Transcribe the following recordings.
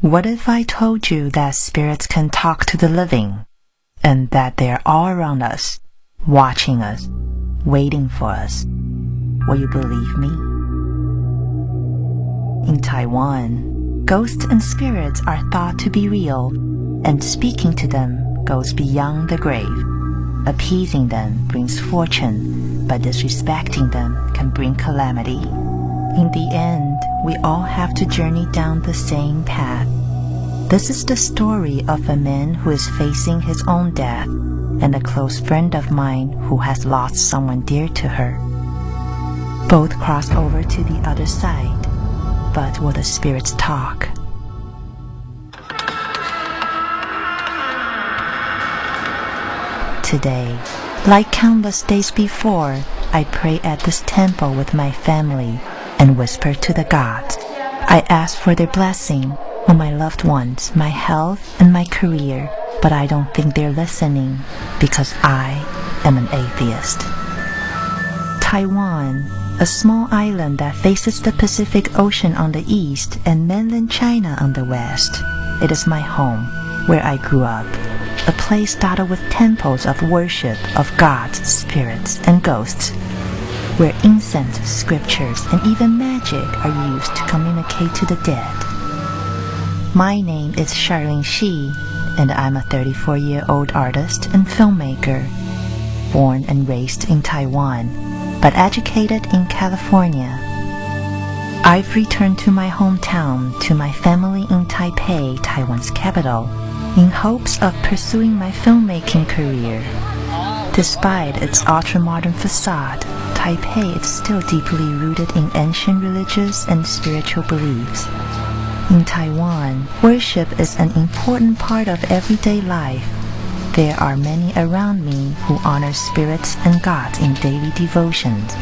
What if I told you that spirits can talk to the living, and that they're all around us, watching us, waiting for us? Will you believe me? In Taiwan, ghosts and spirits are thought to be real, and speaking to them goes beyond the grave. Appeasing them brings fortune, but disrespecting them can bring calamity. In the end, we all have to journey down the same path. This is the story of a man who is facing his own death, and a close friend of mine who has lost someone dear to her. Both cross over to the other side, but will the spirits talk? Today, like countless days before, I pray at this temple with my family and whisper to the gods. I ask for their blessing on my loved ones, my health, and my career, but I don't think they're listening because I am an atheist. Taiwan, a small island that faces the Pacific Ocean on the east and mainland China on the west. It is my home, where I grew up, a place dotted with temples of worship of gods, spirits, and ghosts, where incense, scriptures, and even magic are used to communicate to the dead. My name is Charlene Shi, and I'm a 34-year-old artist and filmmaker, born and raised in Taiwan, but educated in California. I've returned to my hometown, to my family in Taipei, Taiwan's capital, in hopes of pursuing my filmmaking career. Despite its ultra-modern facade, Taipei is still deeply rooted in ancient religious and spiritual beliefs. In Taiwan, worship is an important part of everyday life. There are many around me who honor spirits and gods in daily devotions.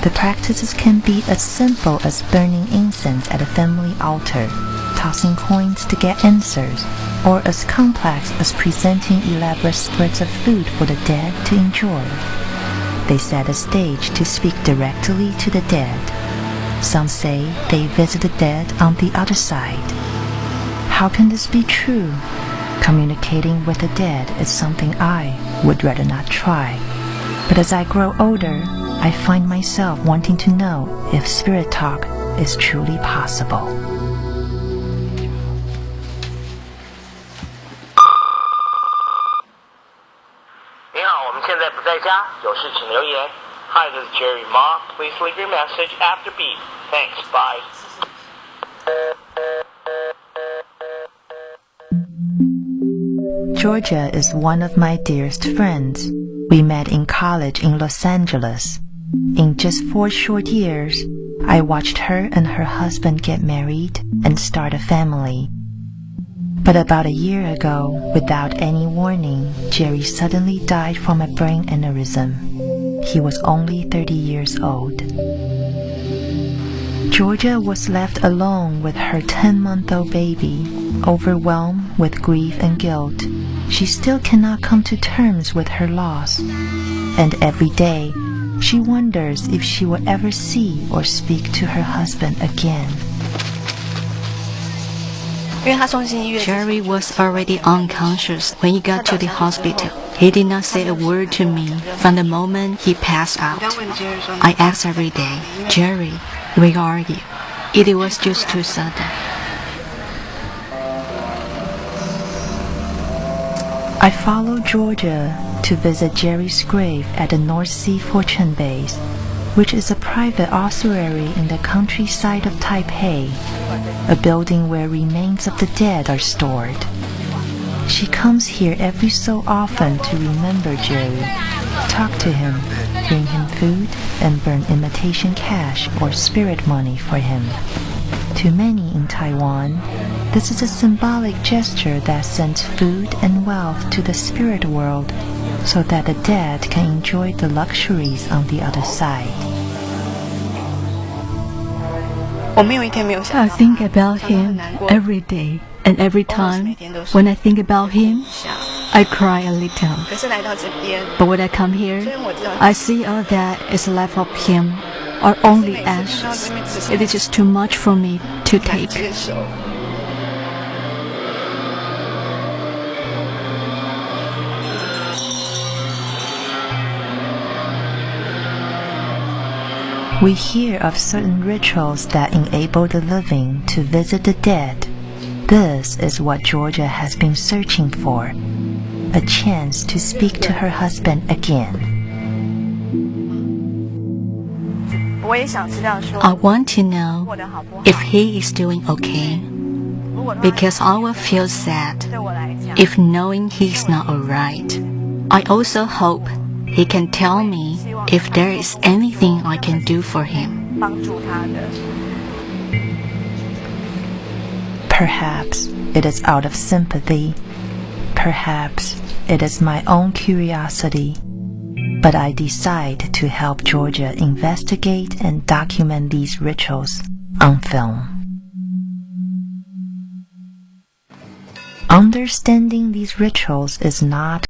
The practices can be as simple as burning incense at a family altar, tossing coins to get answers, or as complex as presenting elaborate spreads of food for the dead to enjoy. They set a stage to speak directly to the dead. Some say they visit the dead on the other side. How can this be true? Communicating with the dead is something I would rather not try. But as I grow older, I find myself wanting to know if spirit talk is truly possible. 你好，我们现在不在家，有事请留言。Hi, this is Jerry Ma. Please leave your message after beep. Thanks. Bye. Georgia is one of my dearest friends. We met in college in Los Angeles. In just 4 short years, I watched her and her husband get married and start a family. But about a year ago, without any warning, Jerry suddenly died from a brain aneurysm. He was only 30 years old. Georgia was left alone with her 10-month-old baby, overwhelmed with grief and guilt. She still cannot come to terms with her loss. And every day, she wonders if she will ever see or speak to her husband again. Jerry was already unconscious when he got to the hospital. He did not say a word to me from the moment he passed out. I asked every day, Jerry, where are you? It was just too sudden. I followed Georgia to visit Jerry's grave at the North Sea Fortune Base, which is a private ossuary in the countryside of Taipei, a building where remains of the dead are stored. She comes here every so often to remember Jerry, talk to him, bring him food, and burn imitation cash or spirit money for him. To many in Taiwan, this is a symbolic gesture that sends food and wealth to the spirit world so that the dead can enjoy the luxuries on the other side. I think about him every day, and every time when I think about him, I cry a little. But when I come here, I see all that is left of him are only ashes. It is just too much for me to take. We hear of certain rituals that enable the living to visit the dead. This is what Georgia has been searching for, a chance to speak to her husband again. I want to know if he is doing okay, because I will feel sad if knowing he's not alright. I also hope he can tell me if there is anything I can do for him. Perhaps it is out of sympathy. Perhaps it is my own curiosity. But I decide to help Georgia investigate and document these rituals on film. Understanding these rituals is not